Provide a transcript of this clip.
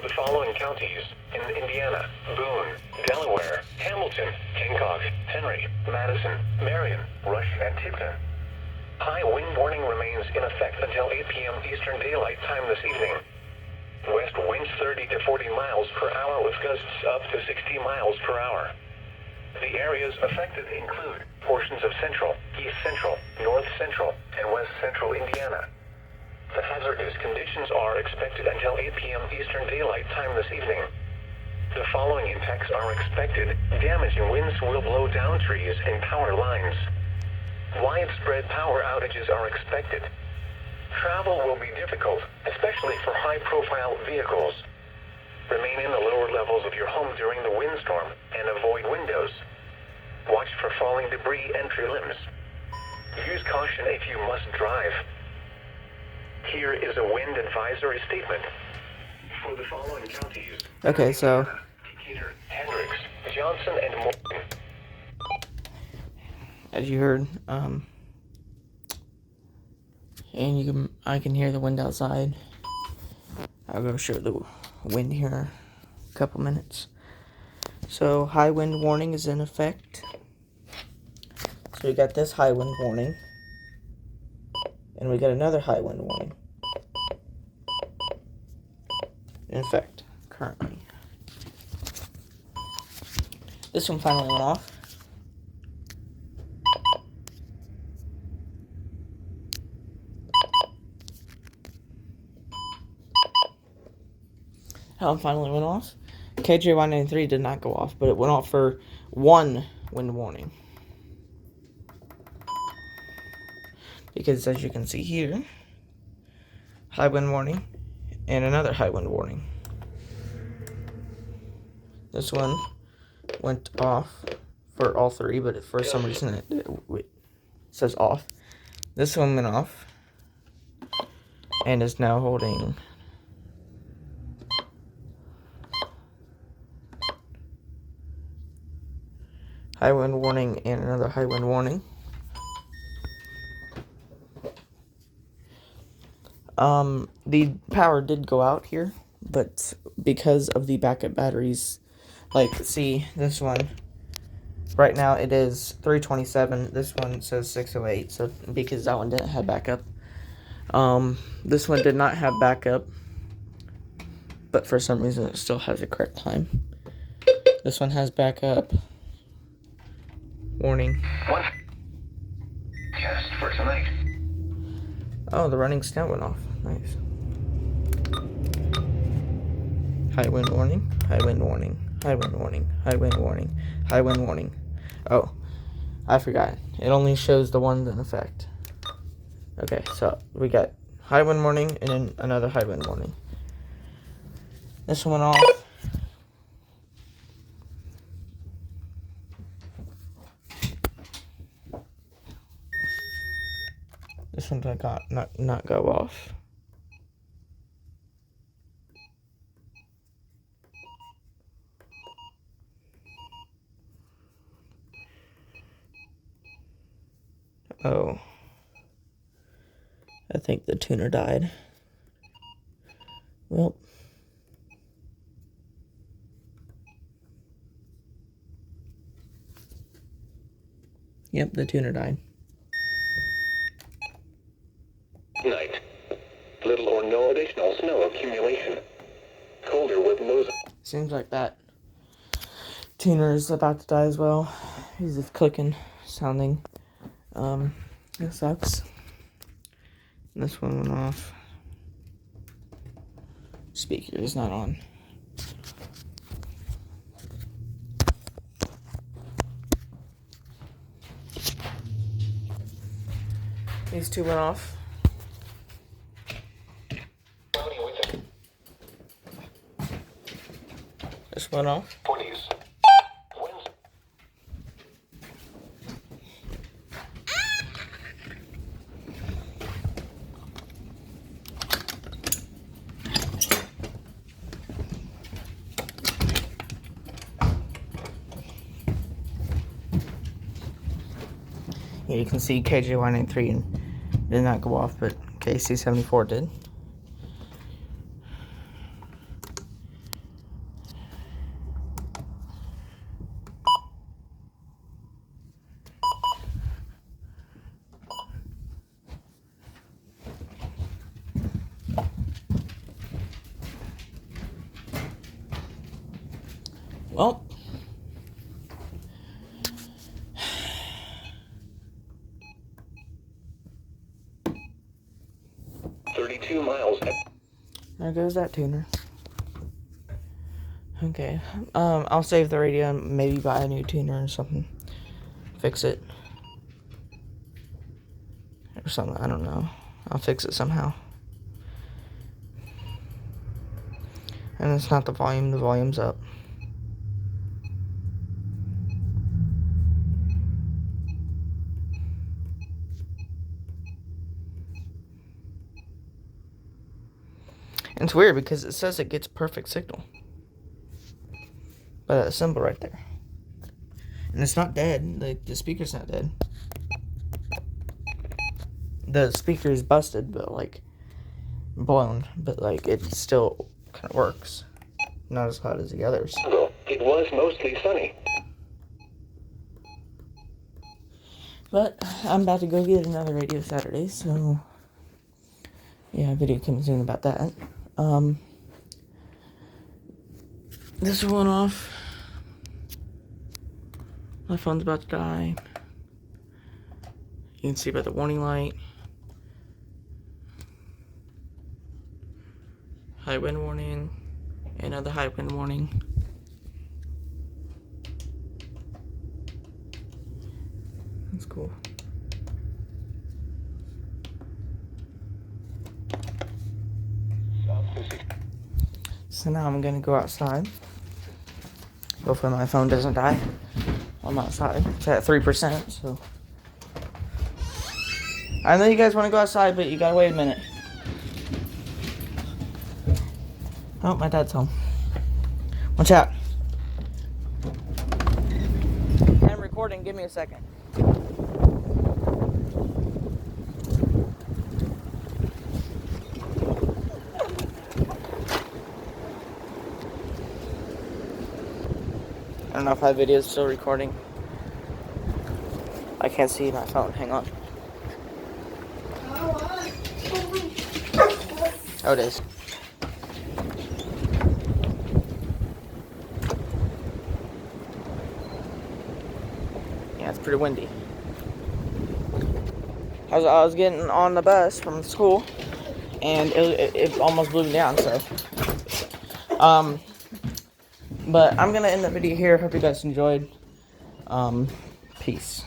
For the following counties in Indiana: Boone, Delaware, Hamilton, Hancock, Henry, Madison, Marion, Rush, and Tipton. High wind warning remains in effect until 8 p.m. Eastern Daylight Time this evening. West winds 30 to 40 miles per hour with gusts up to 60 miles per hour. The areas affected include portions of central, east central, north central, and west central Indiana. The hazardous conditions are expected until 8 p.m. Eastern Daylight Time this evening. The following impacts are expected. Damaging winds will blow down trees and power lines. Widespread power outages are expected. Travel will be difficult, especially for high-profile vehicles. Remain in the lower levels of your home during the windstorm and avoid windows. Watch for falling debris and tree limbs. Use caution if you must drive. Here is a wind advisory statement for the following counties. Okay, so Decatur, Hendricks, Johnson, and Morgan. as you heard, and I can hear the wind outside. I'll go show the wind here in a couple minutes. So high wind warning is in effect. So we got this high wind warning, and we got another high wind warning in effect currently. This one finally went off. That one finally went off. KJ193 did not go off, but it went off for one wind warning. Because as you can see here, high wind warning and another high wind warning. This one went off for all three, but for some reason it says off. This one went off and is now holding high wind warning and another high wind warning. The power did go out here, but because of the backup batteries, like, see, this one, right now it is 327, this one says 608, so because that one didn't have backup. This one did not have backup, but for some reason it still has a correct time. This one has backup. Warning. One test for tonight. Oh, the running snout went off. Nice. High wind warning, high wind warning, high wind warning, high wind warning, high wind warning. Oh, I forgot. It only shows the ones in effect. Okay, so we got high wind warning and then another high wind warning. This one went off. This one did not go off. Oh, I think the tuner died. Well, yep, the tuner died. Night. Little or no additional snow accumulation. Colder with lows. Seems like that tuner is about to die as well. He's just clicking, sounding. It sucks. This one went off. Speaker is not on. These two went off. This went off. 20s. Yeah, you can see KJ193 did not go off, but KC74 did. Well, 32 miles. there goes that tuner. Okay, I'll save the radio and maybe buy a new tuner or something. Fix it. Or something, I don't know. I'll fix it somehow. And it's not the volume's up. And it's weird because it says it gets perfect signal. But a symbol right there. And it's not dead. Like, the speaker's not dead. The speaker is busted, but like blown. But like it still kind of works. Not as hot as the others. It was mostly sunny. But I'm about to go get another radio Saturday, so yeah, video coming soon about that. This one off. My phone's about to die. You can see by the warning light. High wind warning. Another high wind warning. That's cool. So now I'm gonna go outside. Hopefully my phone doesn't die. I'm outside. It's at 3%, so. I know you guys want to go outside, but you gotta wait a minute. Oh, my dad's home. Watch out. I'm recording. Give me a second. I don't know if my video is still recording. I can't see my phone. Hang on. Oh, it is. Yeah, it's pretty windy. I was getting on the bus from school, and it almost blew me down, so. But I'm gonna end the video here. Hope you guys enjoyed. Peace.